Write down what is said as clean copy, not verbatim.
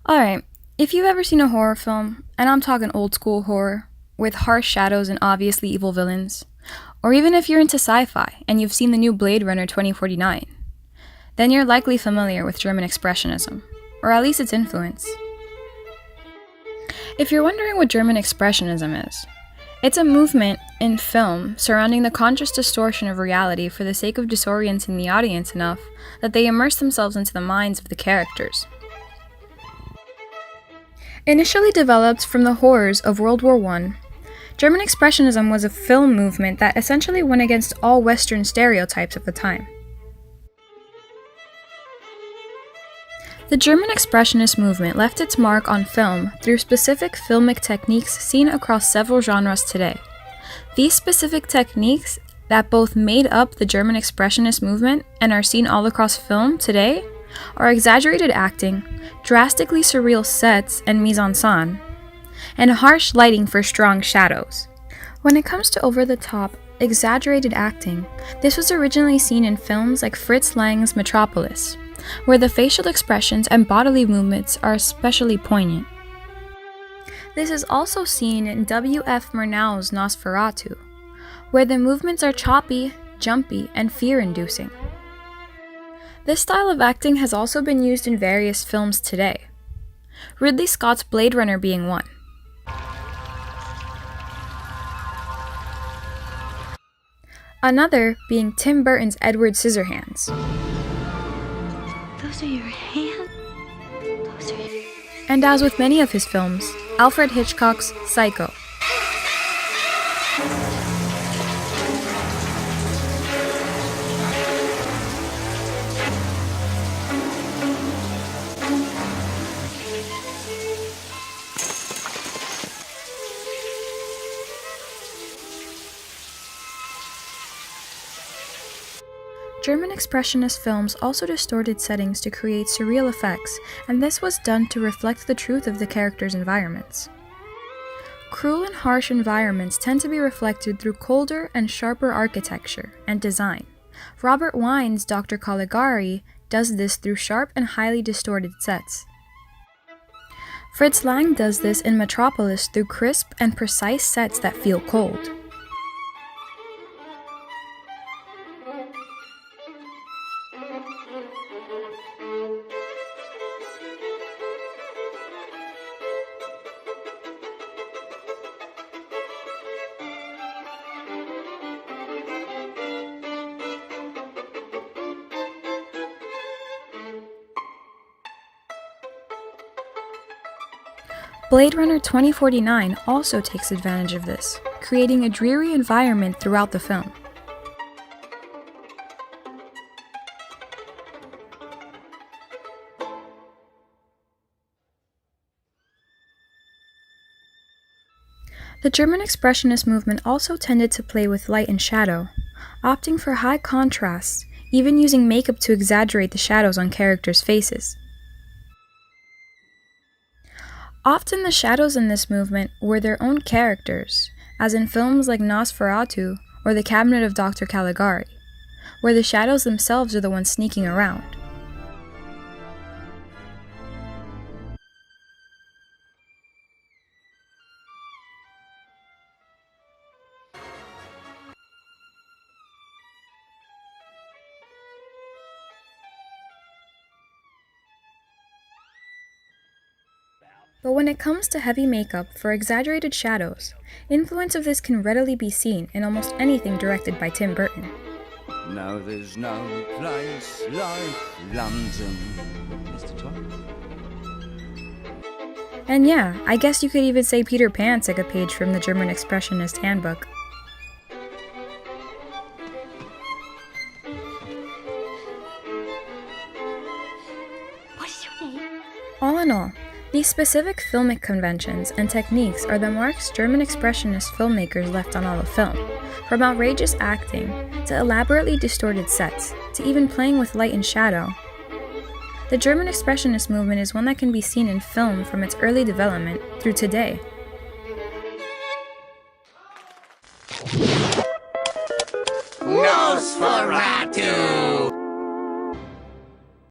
Alright, if you've ever seen a horror film, and I'm talking old school horror, with harsh shadows and obviously evil villains, or even if you're into sci-fi and you've seen the new Blade Runner 2049, then you're likely familiar with German Expressionism, or at least its influence. If you're wondering what German Expressionism is, it's a movement in film surrounding the conscious distortion of reality for the sake of disorienting the audience enough that they immerse themselves into the minds of the characters. Initially developed from the horrors of World War I, German Expressionism was a film movement that essentially went against all Western stereotypes of the time. The German Expressionist movement left its mark on film through specific filmic techniques seen across several genres today. These specific techniques that both made up the German Expressionist movement and are seen all across film today are exaggerated acting, drastically surreal sets and mise-en-scène, and harsh lighting for strong shadows. When it comes to over-the-top, exaggerated acting, this was originally seen in films like Fritz Lang's Metropolis, where the facial expressions and bodily movements are especially poignant. This is also seen in W.F. Murnau's Nosferatu, where the movements are choppy, jumpy, and fear-inducing. This style of acting has also been used in various films today, Ridley Scott's Blade Runner being one. Another being Tim Burton's Edward Scissorhands. Those are your hands? Those are your... And as with many of his films, Alfred Hitchcock's Psycho. German Expressionist films also distorted settings to create surreal effects, and this was done to reflect the truth of the characters' environments. Cruel and harsh environments tend to be reflected through colder and sharper architecture and design. Robert Wine's Dr. Caligari does this through sharp and highly distorted sets. Fritz Lang does this in Metropolis through crisp and precise sets that feel cold. Blade Runner 2049 also takes advantage of this, creating a dreary environment throughout the film. The German Expressionist movement also tended to play with light and shadow, opting for high contrasts, even using makeup to exaggerate the shadows on characters' faces. Often the shadows in this movement were their own characters, as in films like Nosferatu or The Cabinet of Dr. Caligari, where the shadows themselves are the ones sneaking around. But when it comes to heavy makeup for exaggerated shadows, influence of this can readily be seen in almost anything directed by Tim Burton. No, there's no place like London. Mr. Tom? And yeah, I guess you could even say Peter Pan took a page from the German Expressionist handbook. What is your name? All in all, these specific filmic conventions and techniques are the marks German Expressionist filmmakers left on all of film, from outrageous acting to elaborately distorted sets to even playing with light and shadow. The German Expressionist movement is one that can be seen in film from its early development through today.